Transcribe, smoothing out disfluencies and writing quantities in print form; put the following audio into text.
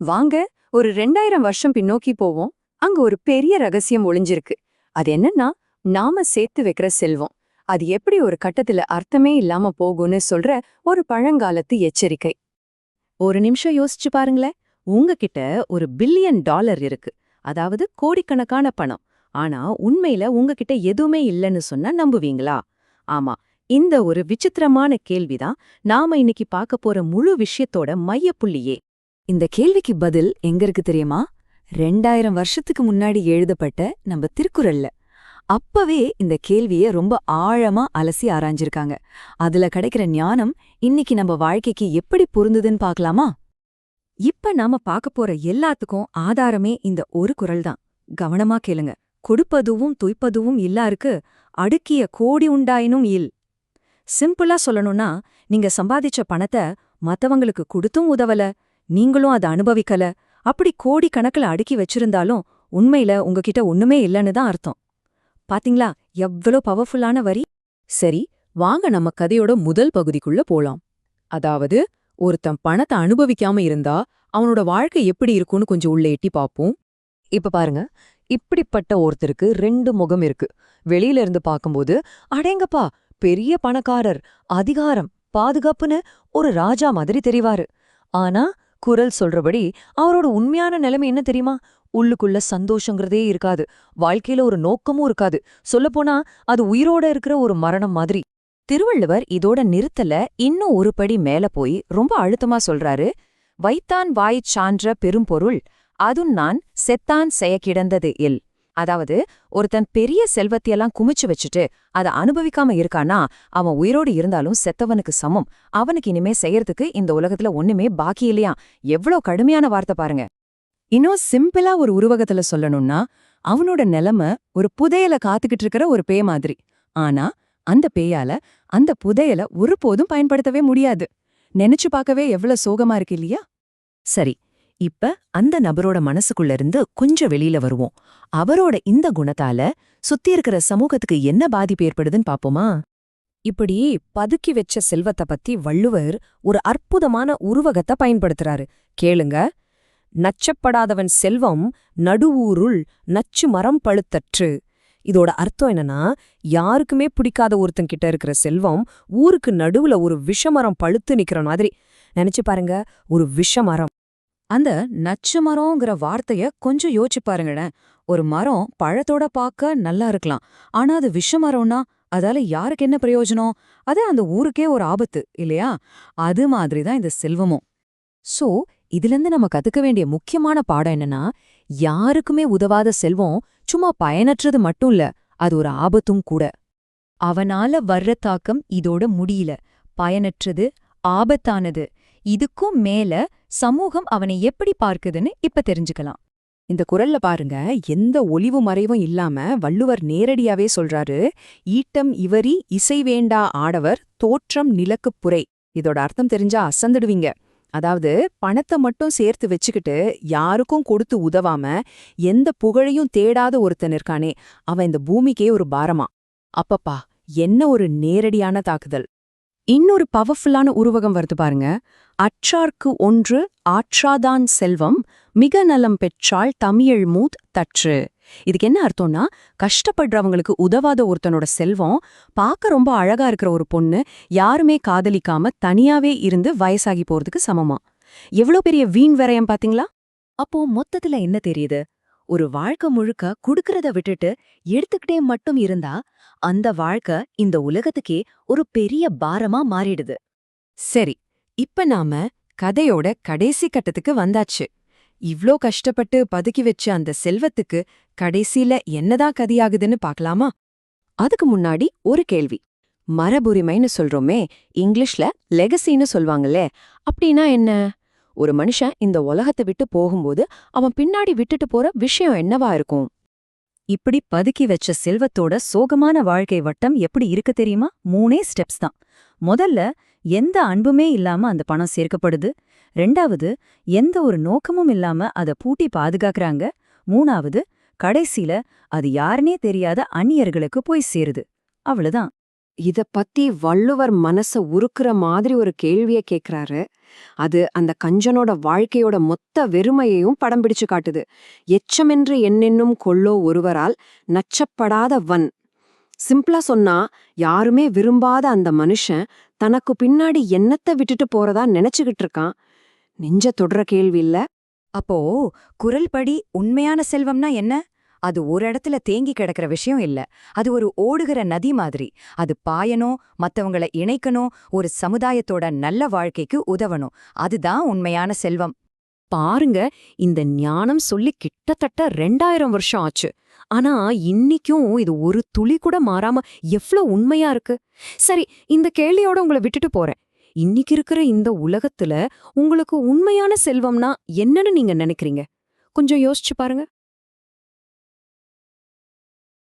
வாங்க, ஒரு 2000 வருஷம் பின்னோக்கி போவோம். அங்க ஒரு பெரிய ரகசியம் ஒளிஞ்சிருக்கு. அது என்னன்னா, நாம சேர்த்து வைக்கிற செல்வம். அது எப்படி ஒரு கட்டத்துல அர்த்தமே இல்லாம போகும்னு சொல்ற ஒரு பழங்காலத்து எச்சரிக்கை. ஒரு நிமிஷம் யோசிச்சு பாருங்களேன். உங்ககிட்ட $1 பில்லியன் இருக்கு. அதாவது கோடிக்கணக்கான பணம். ஆனா உண்மையில உங்ககிட்ட எதுவுமே இல்லைன்னு சொன்னா நம்புவீங்களா? ஆமா, இந்த ஒரு விசித்திரமான கேள்விதான் நாம இன்னைக்கு பார்க்க போற முழு விஷயத்தோட மையப்புள்ளியே. இந்த கேள்விக்கு பதில் எங்க இருக்கு தெரியுமா? 2000 வருஷத்துக்கு முன்னாடி எழுதப்பட்ட நம்ம திருக்குறள்ல. அப்பவே இந்த கேள்விய ரொம்ப ஆழமா அலசி ஆராய்ஞ்சிருக்காங்க. அதுல கிடைக்கிற ஞானம் இன்னைக்கு நம்ம வாழ்க்கைக்கு எப்படி பொருந்துதுன்னு பார்க்கலாமா? இப்ப நாம பார்க்க போற எல்லாத்துக்கும் ஆதாரமே இந்த ஒரு குறள் தான். கவனமா கேளுங்க. கொடுப்பதுவும் துய்ப்பதுவும் இல்லாருக்கு, அடுக்கிய கோடி உண்டாயினும் இல். சிம்பிளா சொல்லணும்னா, நீங்க சம்பாதிச்ச பணத்தை மத்தவங்களுக்கு கொடுத்தும் உதவல, நீங்களும் அதை அனுபவிக்கல, அப்படி கோடி கணக்குல அடுக்கி வச்சிருந்தாலும் உண்மையில உங்ககிட்ட ஒண்ணுமே இல்லைன்னு தான் அர்த்தம். பாத்தீங்களா எவ்வளோ பவர்ஃபுல்லான வரி? சரி, வாங்க நம்ம கதையோட முதல் பகுதிக்குள்ள போலாம். அதாவது, ஒருத்தன் பணத்தை அனுபவிக்காம இருந்தா அவனோட வாழ்க்கை எப்படி இருக்கும்னு கொஞ்சம் உள்ள எட்டி பாப்போம். இப்ப பாருங்க, இப்படிப்பட்ட ஒருத்தருக்கு 2 முகம் இருக்கு. வெளியில இருந்து பார்க்கும்போது, அடேங்கப்பா, பெரிய பணக்காரர், அதிகாரம், பாதுகாப்புன்னு ஒரு ராஜா மாதிரி தெரிவாரு. ஆனா குறள் சொல்றபடி அவரோட உண்மையான நிலைமை என்ன தெரியுமா? உள்ளுக்குள்ள சந்தோஷங்கிறதே இருக்காது. வாழ்க்கையில ஒரு நோக்கமும் இருக்காது. சொல்லப்போனா அது உயிரோட இருக்கிற ஒரு மரணம் மாதிரி. திருவள்ளுவர் இதோட நிறுத்தல, இன்னும் ஒரு படி மேல போய் ரொம்ப அழுத்தமா சொல்றாரு. வைத்தான் வாய்ச் சான்ற பெரும்பொருள் அதுன் செத்தான் செய கிடந்தது இல். அதாவது, ஒருத்தன் பெரிய செல்வத்தையெல்லாம் குமிச்சு வச்சுட்டு அதை அனுபவிக்காம இருக்கானா, அவன் உயிரோடு இருந்தாலும் செத்தவனுக்கு சமம். அவனுக்கு இனிமே செய்யறதுக்கு இந்த உலகத்துல ஒண்ணுமே பாக்கி இல்லையா? எவ்வளோ கடுமையான வார்த்தை பாருங்க. இன்னும் சிம்பிளா ஒரு உருவகத்துல சொல்லணும்னா, அவனோட நிலைமை ஒரு புதையல காத்துக்கிட்டு இருக்கிற ஒரு பேய் மாதிரி. ஆனா அந்த பேயால அந்த புதையல ஒருபோதும் பயன்படுத்தவே முடியாது. நினைச்சு பார்க்கவே எவ்வளவு சோகமா இருக்கு இல்லையா? சரி, இப்ப அந்த நபரோட மனசுக்குள்ள இருந்து கொஞ்சம் வெளியில வருவோம். அவரோட இந்த குணத்தால சுத்தி இருக்கிற சமூகத்துக்கு என்ன பாதிப்பு ஏற்படுதுன்னு பாப்போமா? இப்படி பதுக்கி வச்ச செல்வத்தை பத்தி வள்ளுவர் ஒரு அற்புதமான உருவகத்தை பயன்படுத்துறாரு. கேளுங்க. நச்சப்படாதவன் செல்வம் நடுவூருள் நச்சு மரம் பழுத்தற்று. இதோட அர்த்தம் என்னன்னா, யாருக்குமே பிடிக்காத ஒருத்தன்கிட்ட இருக்கிற செல்வம் ஊருக்கு நடுவுல ஒரு விஷமரம் பழுத்து நிக்கிற மாதிரி. நினைச்சு பாருங்க, ஒரு விஷமரம். அந்த நச்சு மரம்ங்கிற வார்த்தைய கொஞ்சம் யோசிச்சு பாருங்களேன். ஒரு மரம் பழத்தோட பார்க்க நல்லா இருக்கலாம், ஆனா அது விஷமரம்னா அதால யாருக்கு என்ன பிரயோஜனம்? அது அந்த ஊருக்கே ஒரு ஆபத்து இல்லையா? அது மாதிரிதான் இந்த செல்வமும். சோ இதிலிருந்து நம்ம கத்துக்க வேண்டிய முக்கியமான பாடம் என்னன்னா, யாருக்குமே உதவாத செல்வம் சும்மா பயனற்றது மட்டும் இல்ல, அது ஒரு ஆபத்தும் கூட. அவனால வர்ற தாக்கம் இதோட முடியல. பயனற்றது, ஆபத்தானது. இதுக்கும் மேல சமூகம் அவனை எப்படி பார்க்குதுன்னு இப்ப தெரிஞ்சுக்கலாம். இந்த குறள்ல பாருங்க, எந்த ஒளிவு மறைவும் இல்லாம வள்ளுவர் நேரடியாவே சொல்றாரு. ஈட்டம் இவரி இசை வேண்டா ஆடவர் தோற்றம் நிலக்குப் புரை. இதோட அர்த்தம் தெரிஞ்சா அசந்துடுவீங்க. அதாவது, பணத்தை மட்டும் சேர்த்து வச்சுக்கிட்டு யாருக்கும் கொடுத்து உதவாம எந்த புகழையும் தேடாத ஒருத்தன் இருக்கானே, அவன் இந்த பூமிக்கே ஒரு பாரமா. அப்பப்பா, என்ன ஒரு நேரடியான தாக்குதல். இன்னொரு பவர்ஃபுல்லான உருவகம் வருது பாருங்க. அற்றார்க்கு ஒன்று ஆற்றாதான் செல்வம் மிக நலம் பெற்றாள் தமிழ் மூத் தற்று. இதுக்கு என்ன அர்த்தம்னா, கஷ்டப்படுறவங்களுக்கு உதவாத ஒருத்தனோட செல்வம் பார்க்க ரொம்ப அழகா இருக்கிற ஒரு பொண்ணு யாருமே காதலிக்காம தனியாவே இருந்து வயசாகி போறதுக்கு சமமா. எவ்வளோ பெரிய வீண் விரயம் பாத்தீங்களா? அப்போ மொத்தத்துல என்ன தெரியுது? ஒரு வாழ்க்கை முழுக்க குடுக்கறத விட்டுட்டு எடுத்துக்கிட்டே மட்டும் இருந்தா அந்த வாழ்க்கை இந்த உலகத்துக்கே ஒரு பெரிய பாரமா மாறிடுது. சரி, இப்ப நாம கதையோட கடைசி கட்டத்துக்கு வந்தாச்சு. இவ்ளோ கஷ்டப்பட்டு பதுக்கி வச்ச அந்த செல்வத்துக்கு கடைசியில என்னதான் கதியாகுதுன்னு பார்க்கலாமா? அதுக்கு முன்னாடி ஒரு கேள்வி. மரபுரிமைன்னு சொல்றோமே, இங்கிலீஷ்ல லெகசின்னு சொல்வாங்களே, அப்படின்னா என்ன? ஒரு மனுஷன் இந்த உலகத்தை விட்டு போகும்போது அவன் பின்னாடி விட்டுட்டு போற விஷயம் என்னவா இருக்கும்? இப்படி பதுக்கி வச்ச செல்வத்தோட சோகமான வாழ்க்கை வட்டம் எப்படி இருக்கு தெரியுமா? 3 ஸ்டெப்ஸ் தான். முதல்ல, எந்த அன்புமே இல்லாம அந்த பணம் சேர்க்கப்படுது. 2வது, எந்த ஒரு நோக்கமும் இல்லாம அத பூட்டி பாதுகாக்கறாங்க. 3வது, கடைசியில அது யாருனே தெரியாத அந்நியர்களுக்கு போய் சேருது. அவ்வளவுதான். இத பத்தி வள்ளுவர் மனச உருக்குற மாதிரி ஒரு கேள்விய கேக்குறாரு. அது அந்த கஞ்சனோட வாழ்க்கையோட மொத்த வெறுமையையும் படம் பிடிச்சு காட்டுது. எச்சமென்று என்னென்னும் கொல்லோ ஒருவரால் நச்சப்படாத வன். சிம்பிளா சொன்னா, யாருமே விரும்பாத அந்த மனுஷன் தனக்கு பின்னாடி என்னத்த விட்டுட்டு போறதா நினைச்சுக்கிட்டு இருக்கான். நெஞ்ச தொடுற கேள்வி இல்ல? அப்போ குறள்படி உண்மையான செல்வம்னா என்ன? அது ஒரு இடத்துல தேங்கி கிடக்கிற விஷயம் இல்ல. அது ஒரு ஓடுகிற நதி மாதிரி. அது பாயணும், மத்தவங்கள இணைக்கணும், ஒரு சமுதாயத்தோட நல்ல வாழ்க்கைக்கு உதவணும். அதுதான் உண்மையான செல்வம். பாருங்க, இந்த ஞானம் சொல்லி கிட்டத்தட்ட 2000 வருஷம் ஆச்சு. ஆனா இன்னிக்கும் இது ஒரு துளி கூட மாறாம எவ்ளோ உண்மையா இருக்கு. சரி, இந்த கேள்வியோட உங்களை விட்டுட்டு போறேன். இன்னைக்கு இருக்கிற இந்த உலகத்துல உங்களுக்கு உண்மையான செல்வம்னா என்னன்னு நீங்க நினைக்கிறீங்க? கொஞ்சம் யோசிச்சு பாருங்க.